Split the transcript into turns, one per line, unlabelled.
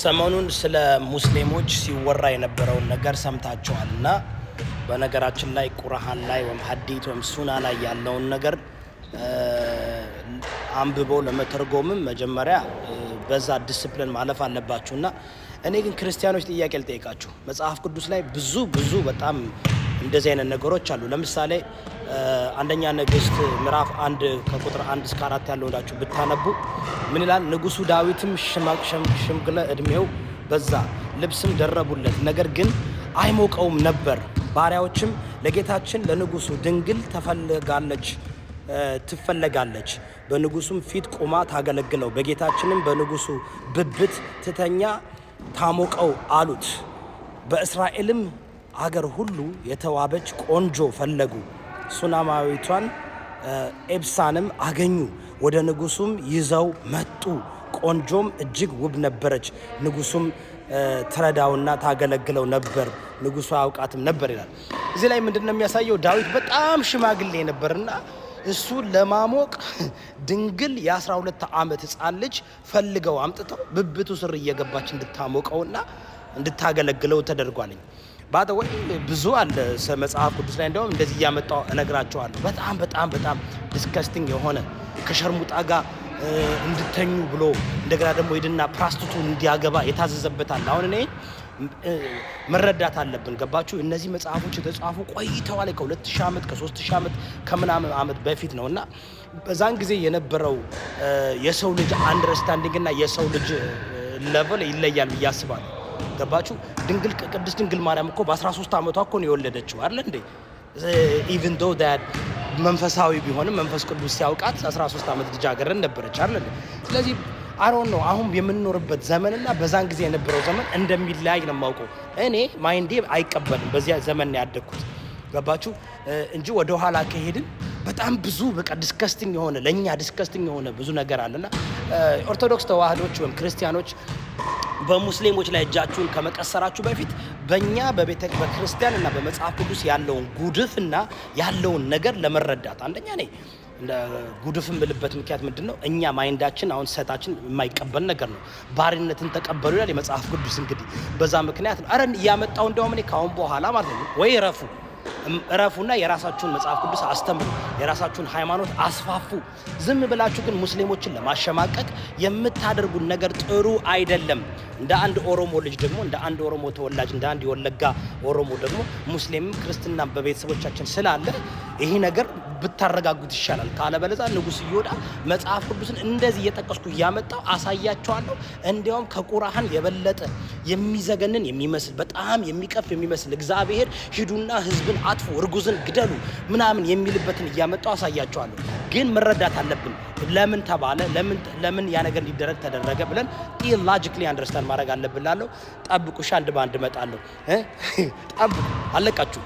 ሰሞኑን ስለ ሙስሊሞች ሲወራ የነበረውን ነገር ሰምታችኋልና በነገራችን ላይ ቁርአን ላይ ወይም ሐዲስ ወይም ሱና ላይ ያለውን ነገር አንብበው ለመተርጎምም መጀመሪያ በዛ ዲሲፕሊን ማለፍ አለባችሁና እኔ ግን ክርስቲያኖች ጥያቄ ልጠይቃችሁ። መጽሐፍ ቅዱስ ላይ ብዙ በጣም እንደዚህ አይነት ነገሮች አሉ። ለምሳሌ አንደኛ ነገሥት ምዕራፍ 1 ከቁጥር 1 እስከ 4 ያለው ላችሁ ብታነቡ ምን ይላል? ንጉሱ ዳዊትም ሽምግለ እድሜው በዛ፣ ልብስም ደረቡለት፣ ነገር ግን አይሞቀውም ነበር። ባሪያዎችም ለጌታችን ለንጉሱ ድንግል ትፈለጋለች፣ በንጉሱም ፊት ቆማ ታገለግለው፣ በጌታችንም በንጉሱ ብብት ትተኛ ታሞቀው አሉት። በእስራኤልም አገር ሁሉ የተዋበች ቆንጆ ፈለጉ፣ ሱናማዊቷን ኤብሳንም አገኙ፣ ወደ ንጉሱም ይዘው መጡ። ቆንጆም እጅግ ውብ ነበረች፣ ንጉሱም ትረዳውና ታገለግለው ነበር፣ ንጉሱ አያውቃትም ነበር ይላል። እዚህ ላይ ምንድነው የሚያሳየው? ዳዊት በጣም ሽማግሌ ነበርና እሱ ለማሞቅ ድንግል የ12 ዓመት ሕፃን ልጅ ፈልገው አምጥተው ብብቱ ስር እየገባች እንድታሞቀውና እንድታገለግለው ተደርጓልኝ። ባደወይ ብዙ አለ መጽሐፍ ቅዱስ ላይ እንደውም እንደዚህ እያመጣው እነግራቸዋለሁ። በጣም ዲስከስቲንግ የሆነ ከሸርሙጣ ጋር እንድተኙ ብሎ እንደገና ደግሞ ሄድና ፕራስቲቱን እንዲያገባ የታዘዘበታል። አሁን እኔ መረዳት አለብን። ገባችሁ? እነዚህ መጽሐፎች የተጻፉ ቆይተዋል። ከ2000 ዓመት ከ3000 ዓመት ከምናምን ዓመት በፊት ነውና በዛን ጊዜ የነበረው የሰው ልጅ አንደርስታንዲንግ እና የሰው ልጅ ሌቨል ይለያል ብዬ አስባለሁ። ገባችሁ? ቅድስት ድንግል ማርያም እኮ በ13 ዓመቷ እኮ ነው የወለደችው አይደል እንዴ? ኢቭን ዶ ዳት መንፈሳዊ ቢሆንም መንፈስ ቅዱስ ሲያውቃት 13 ዓመት ልጃገረድ ነበረች አይደል? ስለዚህ አሮን ነው አሁን የምንኖርበት ዘመንና በዛን ጊዜ የነበረው ዘመን እንደሚለያይ ነው የማውቀው። እኔ ማይንዴ አይቀበልም፣ በዚያ ዘመን ነው ያደግኩት። ገባችሁ? እንጂ ወደ ኋላ ከሄድን በጣም ብዙ በቃ ዲስከስቲንግ የሆነ ለኛ ዲስከስቲንግ የሆነ ብዙ ነገር አለና ኦርቶዶክስ ተዋህዶች ወይም ክርስቲያኖች በሙስሊሞች ላይ እጃችሁን ከመቀሰራችሁ በፊት በእኛ በክርስቲያን እና በመጽሐፍ ቅዱስ ያለውን ጉድፍና ያለውን ነገር ለመረዳት አንደኛ ነኝ ጉድፍ የምልበት ምክንያት ምንድነው? እኛ ማይንዳችን አሁን ሰታችን የማይቀበል ነገር ነው። ባሪነትን ተቀበሉ ይላል የመጽሐፍ ቅዱስ። እንግዲህ በዛ ምክንያት ነው አረን ያመጣው። እንደውም እኔ ካሁን በኋላ ማለት ነው ወይ እረፉና የራሳችሁን መጽሐፍ ቅዱስ አስተምሩ፣ የራሳችሁን ሃይማኖት አስፋፉ። ዝም ብላችሁ ግን ሙስሊሞችን ለማሸማቀቅ የምታደርጉን ነገር ጥሩ አይደለም። እንደ አንድ ኦሮሞ ልጅ ደግሞ እንደ አንድ ኦሮሞ ተወላጅ እንደ አንድ የወለጋ ኦሮሞ ደግሞ ሙስሊምም ክርስትና በቤተሰቦቻችን ስላለ ይሄ ነገር ብታረጋጉት ይሻላል። ካለበለዚያ ንጉስ ይወዳ መጽሐፍ ቅዱስን እንደዚህ እየጠቀስኩ እያመጣው አሳያቸዋለሁ። እንዲያውም ከቁርአን የበለጠ የሚዘገንን የሚመስል በጣም የሚቀፍ የሚመስል እግዚአብሔር ሂዱና ህዝብን አጥፉ፣ እርጉዝን ግደሉ ምናምን የሚልበትን እያመጣው አሳያቸዋለሁ። ግን መረዳት አለብን። ለምን ተባለ፣ ለምን ያ ነገር ሊደረግ ተደረገ ብለን ቲዮሎጂካሊ አንደርስታንድ ማድረግ አለብን። ላለው ጠብቁሽ፣ አንድ ባንድ እመጣለሁ። ጠብቁ፣ አለቃችሁ